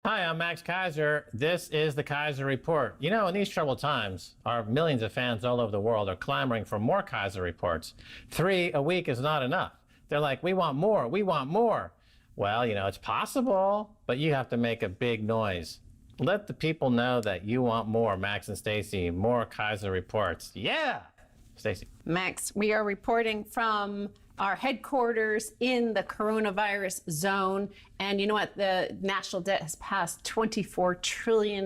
Hi, I'm Max Keiser. This is the Keiser Report. You know, in these troubled times, our millions of fans all over the world are clamoring for more Keiser Reports. 3 a week is not enough. They're like, we want more, we want more. Well, you know, it's possible, but you have to make a big noise. Let the people know that you want more, Max and Stacy, more Keiser Reports. Yeah! Stacy. Max, we are reporting from our headquarters in the coronavirus zone. And you know what? The national debt has passed $24 trillion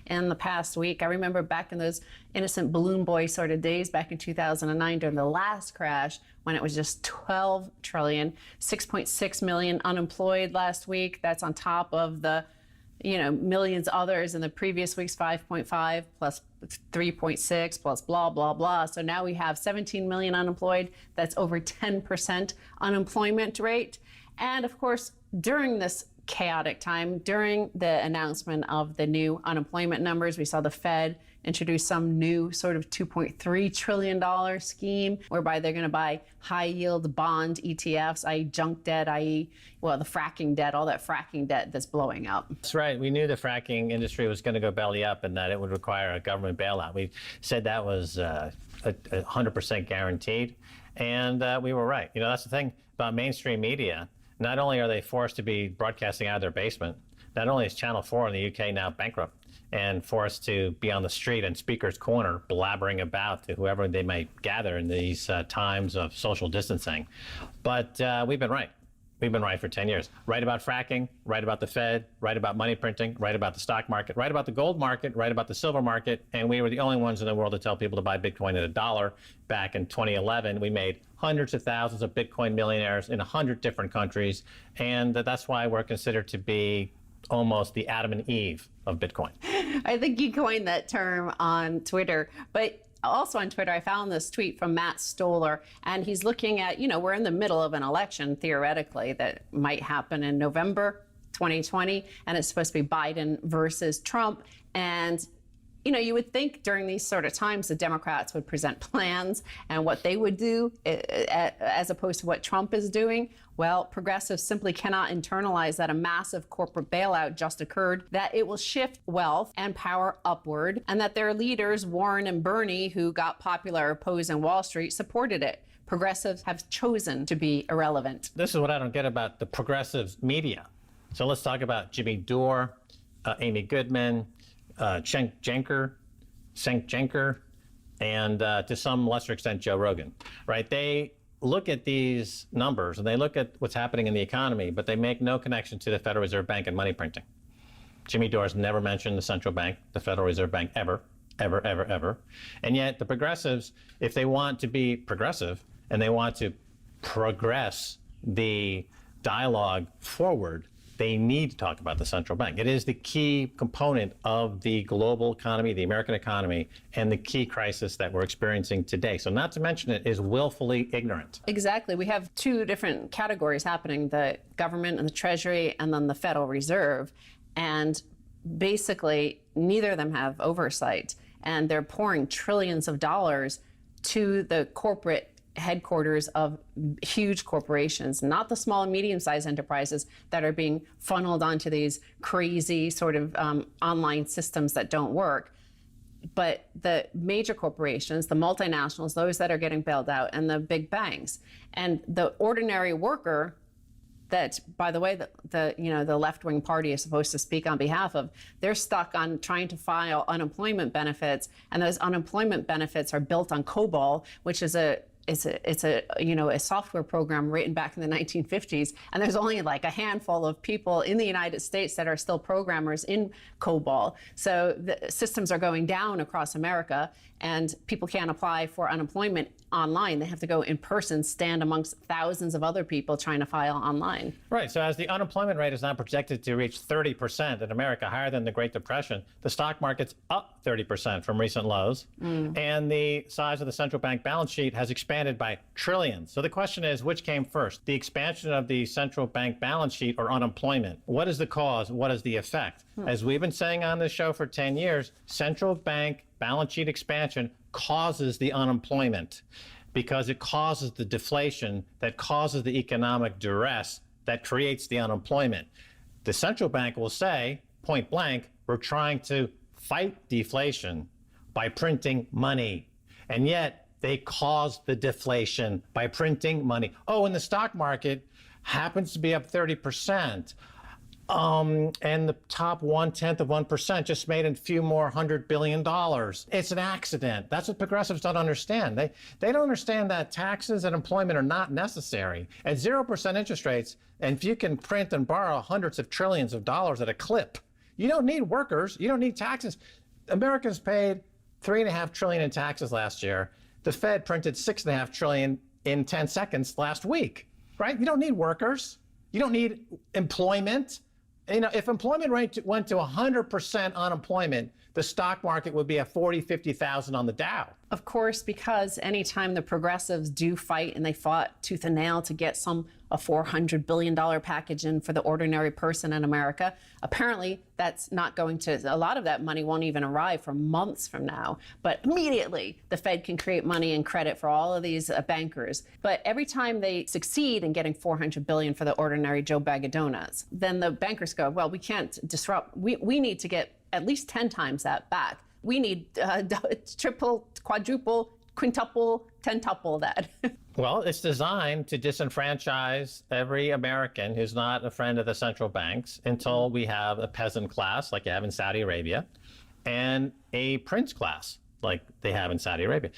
in the past week. I remember back in those innocent balloon boy sort of days back in 2009 during the last crash when it was just 12 trillion, 6.6 million unemployed last week. That's on top of the millions others in the previous week's 5.5 plus 3.6 plus blah, blah, blah. So now we have 17 million unemployed. That's over 10% unemployment rate. And of course, during this chaotic time, during the announcement of the new unemployment numbers, we saw the Fed introduce some new sort of $2.3 trillion scheme whereby they're going to buy high yield bond ETFs, i.e. junk debt, i.e. well, the fracking debt, all that fracking debt that's blowing up. That's right. We knew the fracking industry was going to go belly up and that it would require a government bailout. We said that was 100% guaranteed. And we were right. You know, that's the thing about mainstream media. Not only are they forced to be broadcasting out of their basement, not only is Channel 4 in the UK now bankrupt and forced to be on the street and speaker's corner blabbering about to whoever they might gather in these times of social distancing, but we've been right. We've been right for 10 years. Right about fracking, right about the Fed, right about money printing, right about the stock market, right about the gold market, right about the silver market. And we were the only ones in the world to tell people to buy Bitcoin at $1. Back in 2011, we made hundreds of thousands of Bitcoin millionaires in 100 different countries. And that's why we're considered to be almost the Adam and Eve of Bitcoin. I think you coined that term on Twitter, but also on Twitter, I found this tweet from Matt Stoller, and he's looking at, we're in the middle of an election, theoretically, that might happen in November 2020, and it's supposed to be Biden versus Trump. And you would think during these sort of times, the Democrats would present plans and what they would do as opposed to what Trump is doing. Well, progressives simply cannot internalize that a massive corporate bailout just occurred, that it will shift wealth and power upward, and that their leaders, Warren and Bernie, who got popular opposing Wall Street, supported it. Progressives have chosen to be irrelevant. This is what I don't get about the progressive media. So let's talk about Jimmy Dore, Amy Goodman, Cenk Janker, and to some lesser extent, Joe Rogan, right? They look at these numbers and they look at what's happening in the economy, but they make no connection to the Federal Reserve Bank and money printing. Jimmy Dore's never mentioned the central bank, the Federal Reserve Bank, ever. And yet the progressives, if they want to be progressive and they want to progress the dialogue forward, they need to talk about the central bank. It is the key component of the global economy, the American economy, and the key crisis that we're experiencing today. So not to mention it is willfully ignorant. Exactly. We have two different categories happening, the government and the Treasury, and then the Federal Reserve. And basically, neither of them have oversight. And they're pouring trillions of dollars to the corporate headquarters of huge corporations, not the small and medium-sized enterprises that are being funneled onto these crazy sort of online systems that don't work, but the major corporations, the multinationals, those that are getting bailed out, and the big banks. And the ordinary worker that, by the way, the left-wing party is supposed to speak on behalf of, they're stuck on trying to file unemployment benefits, and those unemployment benefits are built on COBOL, which is a software program written back in the 1950s, and there's only like a handful of people in the United States that are still programmers in COBOL. So the systems are going down across America, and people can't apply for unemployment online. They have to go in person, stand amongst thousands of other people trying to file online. Right. So as the unemployment rate is now projected to reach 30% in America, higher than the Great Depression, the stock market's up 30% from recent lows, and the size of the central bank balance sheet has expanded by trillions. So the question is, which came first, the expansion of the central bank balance sheet or unemployment? What is the cause? What is the effect? As we've been saying on this show for 10 years, central bank balance sheet expansion causes the unemployment because it causes the deflation that causes the economic duress that creates the unemployment. The central bank will say, point blank, we're trying to fight deflation by printing money. And yet they caused the deflation by printing money. Oh, and the stock market happens to be up 30%. And the top 0.1% just made a few more $100 billion. It's an accident. That's what progressives don't understand. They don't understand that taxes and employment are not necessary. At 0% interest rates, and if you can print and borrow hundreds of trillions of dollars at a clip, you don't need workers. You don't need taxes. Americans paid $3.5 trillion in taxes last year. The Fed printed $6.5 trillion in 10 seconds last week, right? You don't need workers. You don't need employment. You know, if employment rate went to 100% unemployment, the stock market would be at 40, 50,000 on the Dow. Of course, because anytime the progressives do fight, and they fought tooth and nail to get a $400 billion package in for the ordinary person in America, apparently that's not going to, a lot of that money won't even arrive for months from now. But immediately the Fed can create money and credit for all of these bankers. But every time they succeed in getting $400 billion for the ordinary Joe Bag of Donuts, then the bankers go, well, we can't disrupt. We need to get at least 10 times that back. We need triple, quadruple, quintuple, tentuple that. Well, it's designed to disenfranchise every American who's not a friend of the central banks until we have a peasant class like you have in Saudi Arabia and a prince class like they have in Saudi Arabia.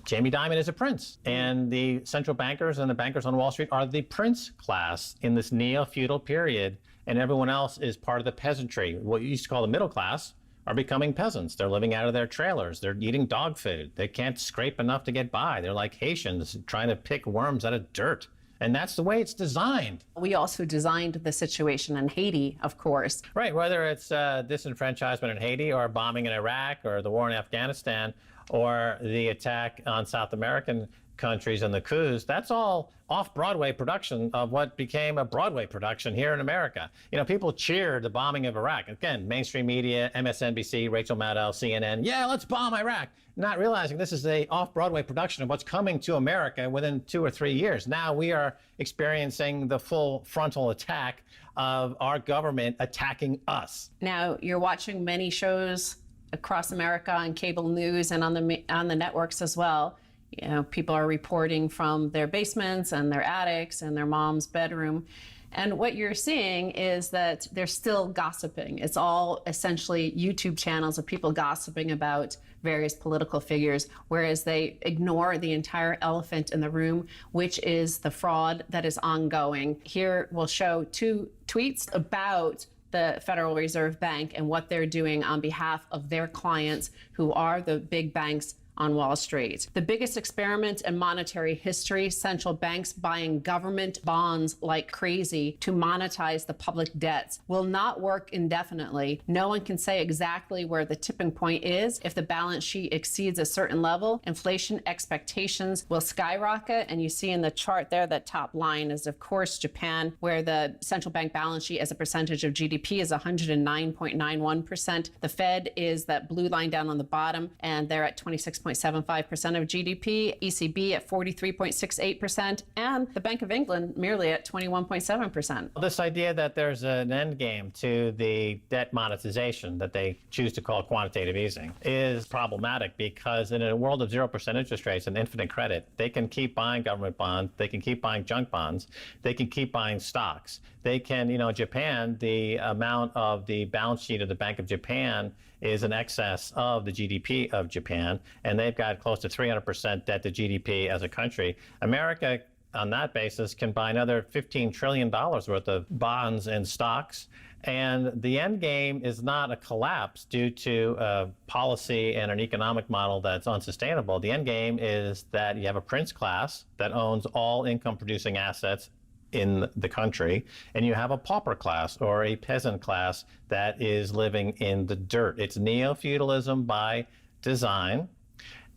Jamie Dimon is a prince, and the central bankers and the bankers on Wall Street are the prince class in this neo-feudal period, and everyone else is part of the peasantry. What you used to call the middle class are becoming peasants. They're living out of their trailers. They're eating dog food. They can't scrape enough to get by. They're like Haitians trying to pick worms out of dirt. And that's the way it's designed. We also designed the situation in Haiti, of course. Right, whether it's disenfranchisement in Haiti or bombing in Iraq or the war in Afghanistan or the attack on South American countries and the coups, that's all off-Broadway production of what became a Broadway production here in America. You know, people cheered the bombing of Iraq. Again, mainstream media, MSNBC, Rachel Maddow, CNN, yeah, let's bomb Iraq. Not realizing this is a off-Broadway production of what's coming to America within 2 or 3 years. Now we are experiencing the full frontal attack of our government attacking us. Now, you're watching many shows across America on cable news and on the networks as well. You know, people are reporting from their basements and their attics and their mom's bedroom. And what you're seeing is that they're still gossiping. It's all essentially YouTube channels of people gossiping about various political figures, whereas they ignore the entire elephant in the room, which is the fraud that is ongoing. Here we'll show 2 tweets about the Federal Reserve Bank and what they're doing on behalf of their clients, who are the big banks on Wall Street. The biggest experiment in monetary history, central banks buying government bonds like crazy to monetize the public debts, will not work indefinitely. No one can say exactly where the tipping point is. If the balance sheet exceeds a certain level, inflation expectations will skyrocket. And you see in the chart there, that top line is, of course, Japan, where the central bank balance sheet as a percentage of GDP is 109.91%. The Fed is that blue line down on the bottom, and they're at 26.75% of GDP, ECB at 43.68%, and the Bank of England merely at 21.7%. This idea that there's an end game to the debt monetization that they choose to call quantitative easing is problematic, because in a world of 0% interest rates and infinite credit, they can keep buying government bonds, they can keep buying junk bonds, they can keep buying stocks. They can, you know, Japan, the amount of the balance sheet of the Bank of Japan is in excess of the GDP of Japan, and they've got close to 300% debt to GDP as a country. America, on that basis, can buy another $15 trillion worth of bonds and stocks. And the end game is not a collapse due to a policy and an economic model that's unsustainable. The end game is that you have a prince class that owns all income-producing assets in the country, and you have a pauper class or a peasant class that is living in the dirt. It's neo-feudalism by design.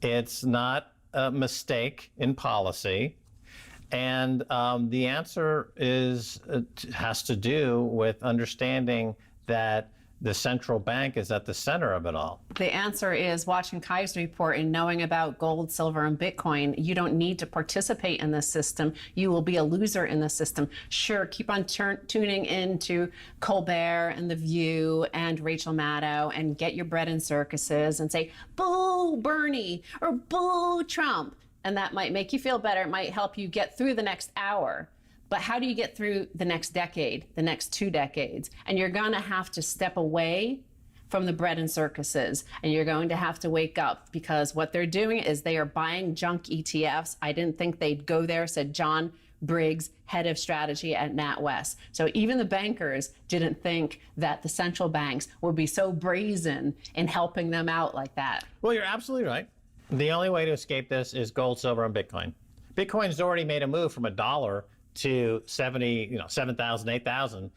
It's not a mistake in policy. And the answer has to do with understanding that the central bank is at the center of it all? The answer is watching Keiser Report and knowing about gold, silver, and Bitcoin. You don't need to participate in this system. You will be a loser in the system. Sure, keep on tuning into Colbert and The View and Rachel Maddow and get your bread in circuses and say, boo Bernie or boo Trump. And that might make you feel better. It might help you get through the next hour. But how do you get through the next decade, the next 2 decades? And you're going to have to step away from the bread and circuses, and you're going to have to wake up, because what they're doing is they are buying junk ETFs. I didn't think they'd go there, said John Briggs, head of strategy at NatWest. So even the bankers didn't think that the central banks would be so brazen in helping them out like that. Well, you're absolutely right. The only way to escape this is gold, silver, and Bitcoin. Bitcoin's already made a move from $1 to 7,000, 8,000,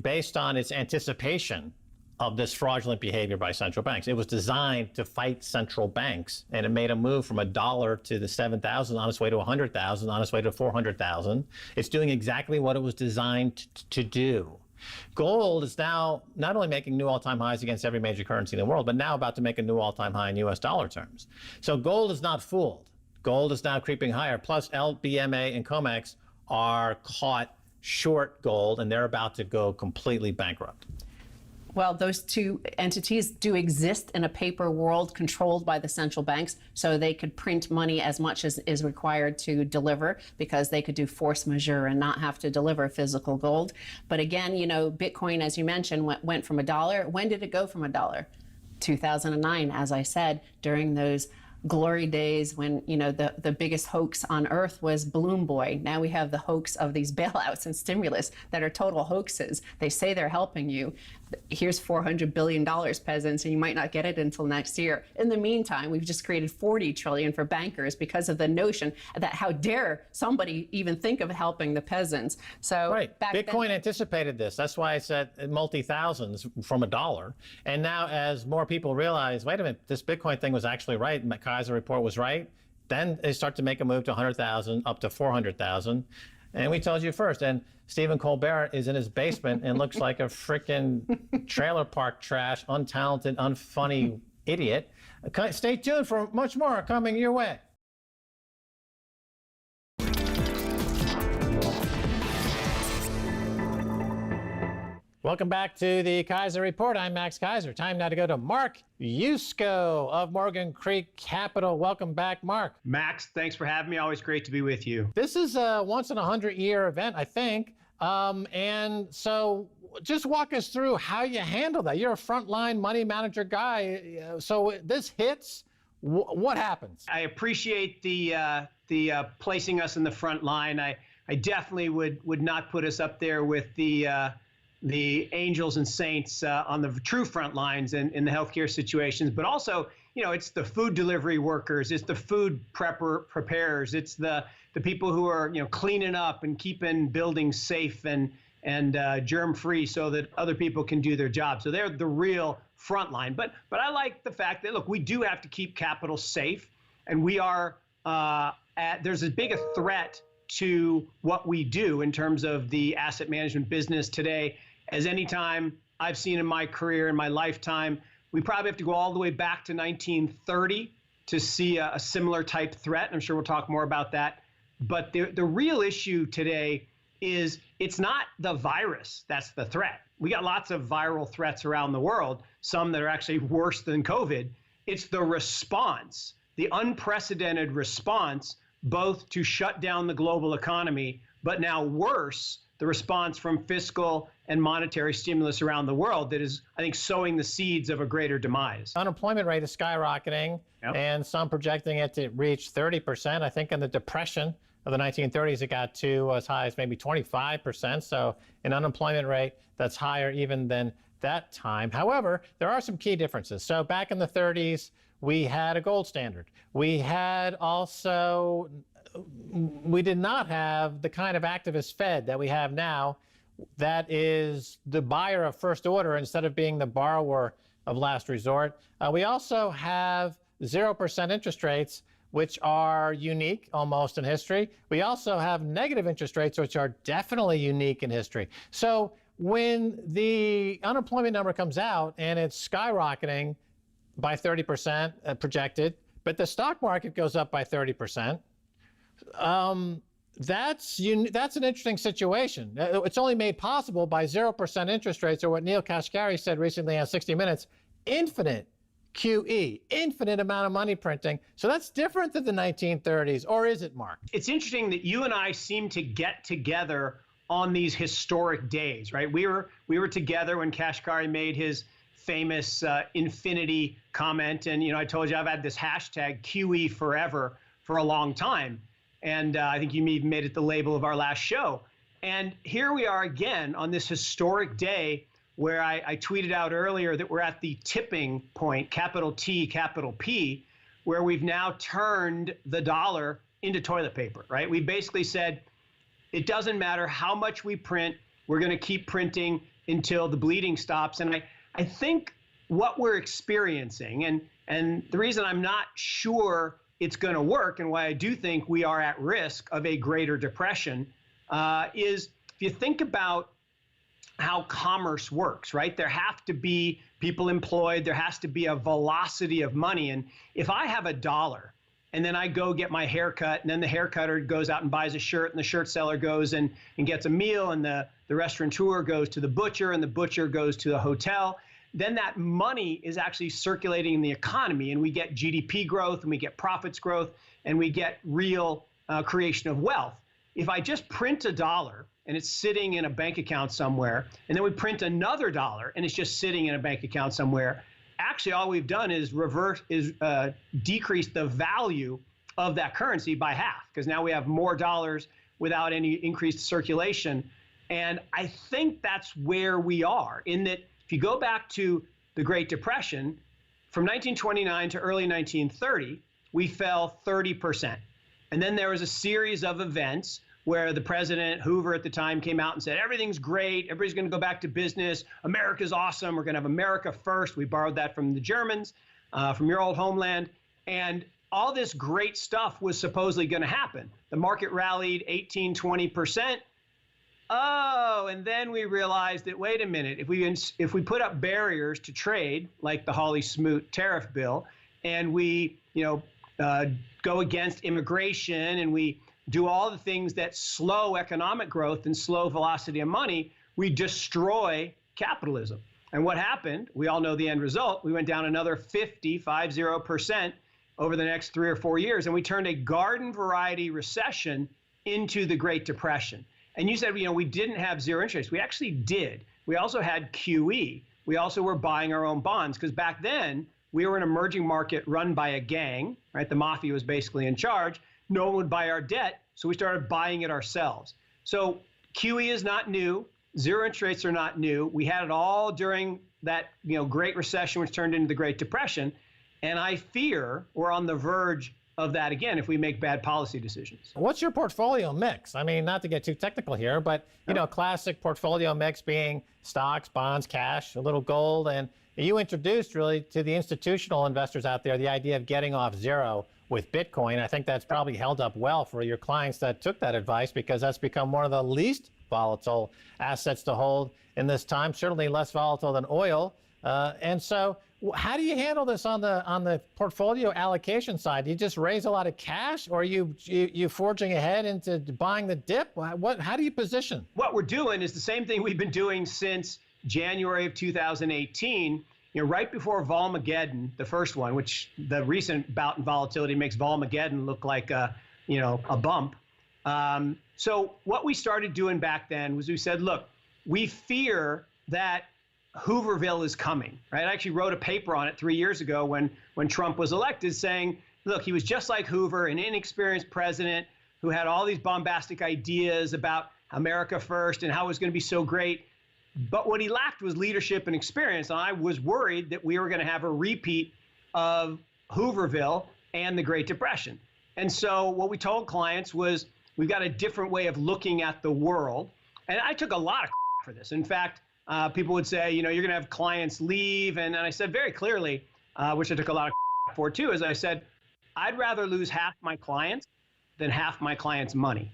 based on its anticipation of this fraudulent behavior by central banks. It was designed to fight central banks, and it made a move from $1 to the 7,000, on its way to 100,000, on its way to 400,000. It's doing exactly what it was designed to do. Gold is now not only making new all-time highs against every major currency in the world, but now about to make a new all-time high in US dollar terms. So gold is not fooled. Gold is now creeping higher. Plus LBMA and COMEX are caught short gold, and they're about to go completely bankrupt. Well, those two entities do exist in a paper world controlled by the central banks, so they could print money as much as is required to deliver, because they could do force majeure and not have to deliver physical gold. But again, you know, Bitcoin, as you mentioned, went from $1. When did it go from $1? 2009, as I said, during those glory days when, you know, the biggest hoax on earth was Balloon Boy. Now we have the hoax of these bailouts and stimulus that are total hoaxes. They say they're helping you. Here's $400 billion, peasants, and you might not get it until next year. In the meantime, we've just created $40 trillion for bankers because of the notion that how dare somebody even think of helping the peasants. So right. Bitcoin anticipated this. That's why I said multi-thousands from $1. And now as more people realize, wait a minute, this Bitcoin thing was actually right, and the Keiser Report was right, then they start to make a move to 100,000, up to 400,000. And we told you first. And Stephen Colbert is in his basement and looks like a frickin' trailer park trash, untalented, unfunny idiot. Stay tuned for much more coming your way. Welcome back to the Keiser Report. I'm Max Keiser. Time now to go to Mark Yusko of Morgan Creek Capital. Welcome back, Mark. Max, thanks for having me. Always great to be with you. This is a once in a 100-year event, I think. And so just walk us through how you handle that. You're a frontline money manager guy. So this hits, what happens? I appreciate the placing us in the front line. I definitely would not put us up there with the angels and saints on the true front lines in the healthcare situations, but also, you know, it's the food delivery workers, it's the food preparers, it's the people who are, you know, cleaning up and keeping buildings safe and germ-free so that other people can do their job. So they're the real front line. But I like the fact that, look, we do have to keep capital safe, and we are there's as big a threat to what we do in terms of the asset management business today as any time I've seen in my career, in my lifetime. We probably have to go all the way back to 1930 to see a similar type threat. I'm sure we'll talk more about that. But the real issue today is it's not the virus that's the threat. We got lots of viral threats around the world, some that are actually worse than COVID. It's the response, the unprecedented response, both to shut down the global economy, but now worse, the response from fiscal and monetary stimulus around the world that is, I think, sowing the seeds of a greater demise. Unemployment rate is skyrocketing, and some projecting it to reach 30%. I think in the Depression of the 1930s, it got to as high as maybe 25%. So an unemployment rate that's higher even than that time. However, there are some key differences. So back in the 30s, we had a gold standard. We had also, we did not have the kind of activist Fed that we have now that is the buyer of first order instead of being the borrower of last resort. We also have 0% interest rates, which are unique almost in history. We also have negative interest rates, which are definitely unique in history. So when the unemployment number comes out and it's skyrocketing by 30% projected, but the stock market goes up by 30%, that's an interesting situation. It's only made possible by 0% interest rates, or what Neil Kashkari said recently on 60 Minutes, infinite QE, infinite amount of money printing. So that's different than the 1930s, or is it, Mark? It's interesting that you and I seem to get together on these historic days, right? We were together when Kashkari made his famous infinity comment, and I told you I've had this hashtag QE forever for a long time. And I think you even made it the label of our last show. And here we are again on this historic day where I tweeted out earlier that we're at the tipping point, capital T, capital P, where we've now turned the dollar into toilet paper, right? We basically said, it doesn't matter how much we print, we're going to keep printing until the bleeding stops. And I think what we're experiencing, and the reason I'm not sure it's going to work and why I do think we are at risk of a greater depression is if you think about how commerce works, right? There have to be people employed. There has to be a velocity of money. And if I have $1 and then I go get my hair cut, and then the hair cutter goes out and buys a shirt, and the shirt seller goes and gets a meal, and the restaurateur goes to the butcher, and the butcher goes to the hotel, then that money is actually circulating in the economy, and we get GDP growth, and we get profits growth, and we get real creation of wealth. If I just print $1 and it's sitting in a bank account somewhere, and then we print another $1 and it's just sitting in a bank account somewhere, actually all we've done is decrease the value of that currency by half, because now we have more dollars without any increased circulation. And I think that's where we are, in that if you go back to the Great Depression, from 1929 to early 1930, we fell 30%. And then there was a series of events where the president, Hoover at the time, came out and said, everything's great, everybody's going to go back to business, America's awesome, we're going to have America first. We borrowed that from the Germans, from your old homeland. And all this great stuff was supposedly going to happen. The market rallied 18, 20%. Oh, and then we realized that, wait a minute, if we put up barriers to trade, like the Hawley-Smoot tariff bill, and we go against immigration, and we do all the things that slow economic growth and slow velocity of money, we destroy capitalism. And what happened? We all know the end result. We went down another 50% over the next 3 or 4 years, and we turned a garden variety recession into the Great Depression. And you said, we didn't have zero interest rates. We actually did. We also had QE. We also were buying our own bonds, because back then we were an emerging market run by a gang, right? The mafia was basically in charge. No one would buy our debt, so we started buying it ourselves. So QE is not new. Zero interest rates are not new. We had it all during that Great Recession, which turned into the Great Depression. And I fear we're on the verge of that again if we make bad policy decisions. What's your portfolio mix? I mean, not to get too technical here, but classic portfolio mix being stocks, bonds, cash, a little gold, and you introduced really to the institutional investors out there the idea of getting off zero with Bitcoin. I think that's probably held up well for your clients that took that advice, because that's become one of the least volatile assets to hold in this time, certainly less volatile than oil. And so how do you handle this on the portfolio allocation side? Do you just raise a lot of cash, or are you forging ahead into buying the dip? How do you position? What we're doing is the same thing we've been doing since January of 2018. Right before Volmageddon, the first one, which the recent bout in volatility makes Volmageddon look like a bump. So what we started doing back then was we said, look, we fear that Hooverville is coming, right? I actually wrote a paper on it 3 years ago when Trump was elected, saying, look, he was just like Hoover, an inexperienced president who had all these bombastic ideas about America first and how it was going to be so great. But what he lacked was leadership and experience. And I was worried that we were going to have a repeat of Hooverville and the Great Depression. And so what we told clients was, we've got a different way of looking at the world. And I took a lot of for this. In fact, people would say, you're going to have clients leave. And I said very clearly, which I took a lot of for too, is I said, I'd rather lose half my clients than half my clients' money.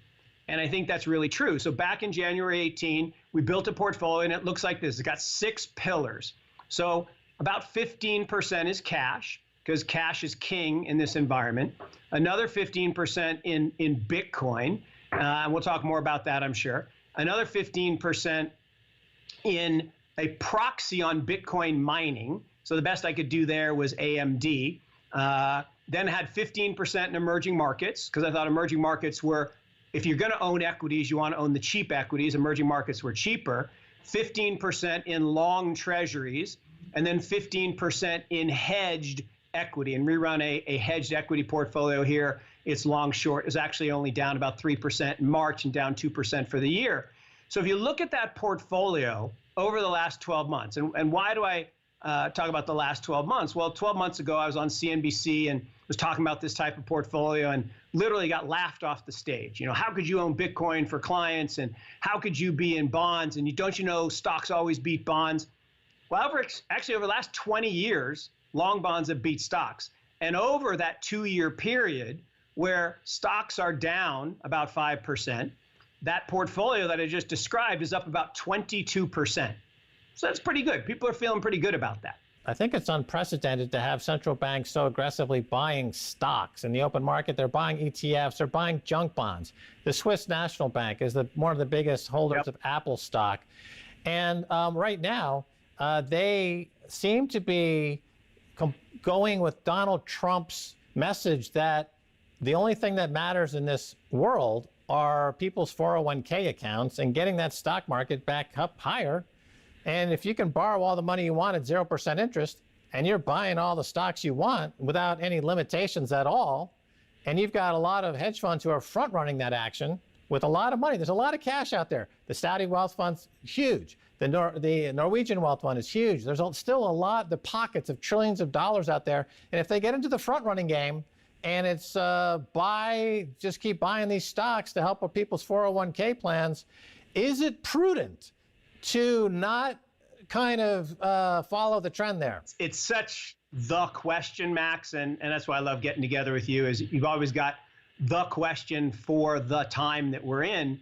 And I think that's really true. So back in January 18, we built a portfolio and it looks like this. It's got 6 pillars. So about 15% is cash, because cash is king in this environment. Another 15% in Bitcoin. And we'll talk more about that, I'm sure. Another 15% in a proxy on Bitcoin mining. So the best I could do there was AMD. Then had 15% in emerging markets, because I thought emerging markets were, if you're going to own equities, you want to own the cheap equities. Emerging markets were cheaper. 15% in long treasuries, and then 15% in hedged equity. And we run a hedged equity portfolio here. It's long short. It's actually only down about 3% in March and down 2% for the year. So if you look at that portfolio over the last 12 months, and why do I talk about the last 12 months? Well, 12 months ago, I was on CNBC and was talking about this type of portfolio and literally got laughed off the stage. How could you own Bitcoin for clients? And how could you be in bonds? And don't you know stocks always beat bonds? Well, actually, over the last 20 years, long bonds have beat stocks. And over that 2-year period where stocks are down about 5%, that portfolio that I just described is up about 22%. So that's pretty good. People are feeling pretty good about that. I think it's unprecedented to have central banks so aggressively buying stocks in the open market. They're buying ETFs, they're buying junk bonds. The Swiss National Bank is one of the biggest holders of Apple stock. And right now, they seem to be going with Donald Trump's message that the only thing that matters in this world are people's 401k accounts and getting that stock market back up higher. And if you can borrow all the money you want at 0% interest, and you're buying all the stocks you want without any limitations at all, and you've got a lot of hedge funds who are front running that action with a lot of money. There's a lot of cash out there. The Saudi wealth fund's huge. The Norwegian wealth fund is huge. There's still a lot, the pockets of trillions of dollars out there. And if they get into the front running game, and it's just keep buying these stocks to help with people's 401k plans, is it prudent to not kind of follow the trend there? It's such the question, Max, and that's why I love getting together with you, is you've always got the question for the time that we're in.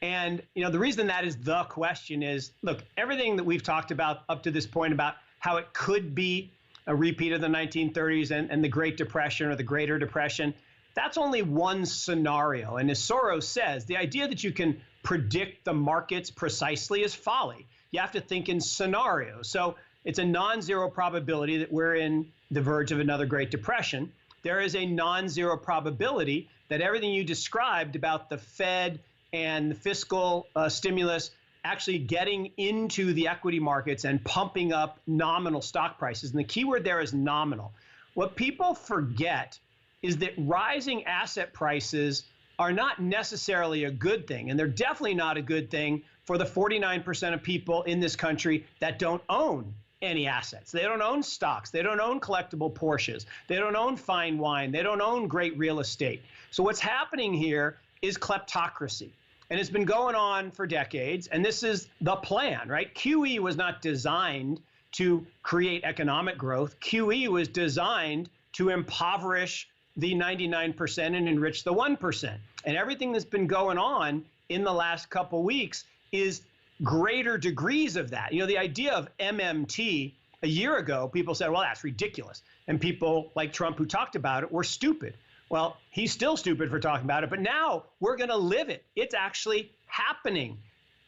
And the reason that is the question is, look, everything that we've talked about up to this point about how it could be a repeat of the 1930s and the Great Depression or the Greater Depression, that's only one scenario. And as Soros says, the idea that you can predict the markets precisely is folly. You have to think in scenarios. So it's a non-zero probability that we're in the verge of another Great Depression. There is a non-zero probability that everything you described about the Fed and the fiscal stimulus actually getting into the equity markets and pumping up nominal stock prices. And the key word there is nominal. What people forget is that rising asset prices are not necessarily a good thing. And they're definitely not a good thing for the 49% of people in this country that don't own any assets. They don't own stocks. They don't own collectible Porsches. They don't own fine wine. They don't own great real estate. So what's happening here is kleptocracy. And it's been going on for decades. And this is the plan, right? QE was not designed to create economic growth. QE was designed to impoverish the 99% and enrich the 1%. And everything that's been going on in the last couple weeks is greater degrees of that. The idea of MMT a year ago, people said, well, that's ridiculous. And people like Trump who talked about it were stupid. Well, he's still stupid for talking about it, but now we're going to live it. It's actually happening.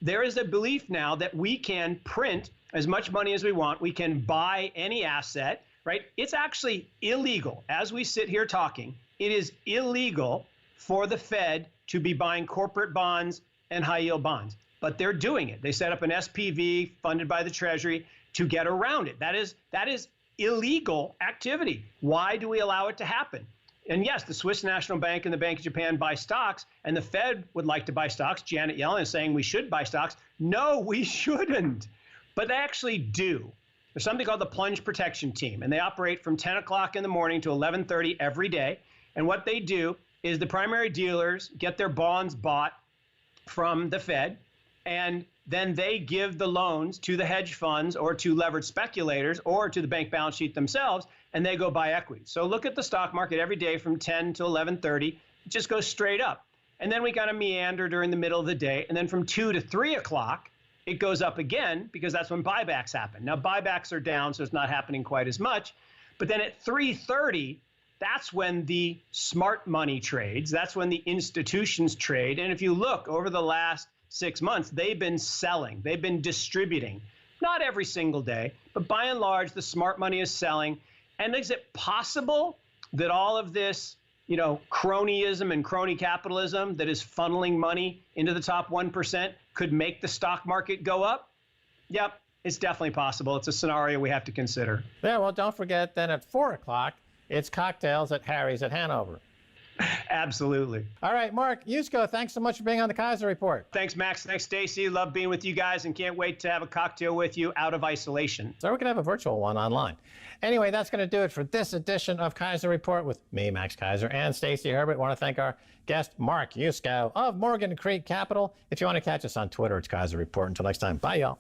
There is a belief now that we can print as much money as we want. We can buy any asset, right? It's actually illegal. As we sit here talking, it is illegal for the Fed to be buying corporate bonds and high yield bonds, but they're doing it. They set up an SPV funded by the Treasury to get around it. That is illegal activity. Why do we allow it to happen? And yes, the Swiss National Bank and the Bank of Japan buy stocks, and the Fed would like to buy stocks. Janet Yellen is saying we should buy stocks. No, we shouldn't. But they actually do. There's something called the Plunge Protection Team, and they operate from 10 o'clock in the morning to 11:30 every day. And what they do is the primary dealers get their bonds bought from the Fed, and then they give the loans to the hedge funds or to leveraged speculators or to the bank balance sheet themselves, and they go buy equities. So look at the stock market every day from 10 to 11:30. It just goes straight up. And then we kind of meander during the middle of the day. And then from 2 to 3 o'clock, it goes up again because that's when buybacks happen. Now, buybacks are down, so it's not happening quite as much. But then at 3:30, that's when the smart money trades. That's when the institutions trade. And if you look over the last 6 months, they've been selling. They've been distributing. Not every single day, but by and large, the smart money is selling. And is it possible that all of this, cronyism and crony capitalism that is funneling money into the top 1% could make the stock market go up? Yep, it's definitely possible. It's a scenario we have to consider. Yeah, well, don't forget then at 4 o'clock, it's cocktails at Harry's at Hanover. Absolutely. All right, Mark, Yusko, thanks so much for being on the Keiser Report. Thanks, Max. Thanks, Stacy. Love being with you guys and can't wait to have a cocktail with you out of isolation. So we can have a virtual one online. Anyway, that's going to do it for this edition of Keiser Report with me, Max Keiser, and Stacy Herbert. Want to thank our guest, Mark Yusko of Morgan Creek Capital. If you want to catch us on Twitter, it's Keiser Report. Until next time, bye, y'all.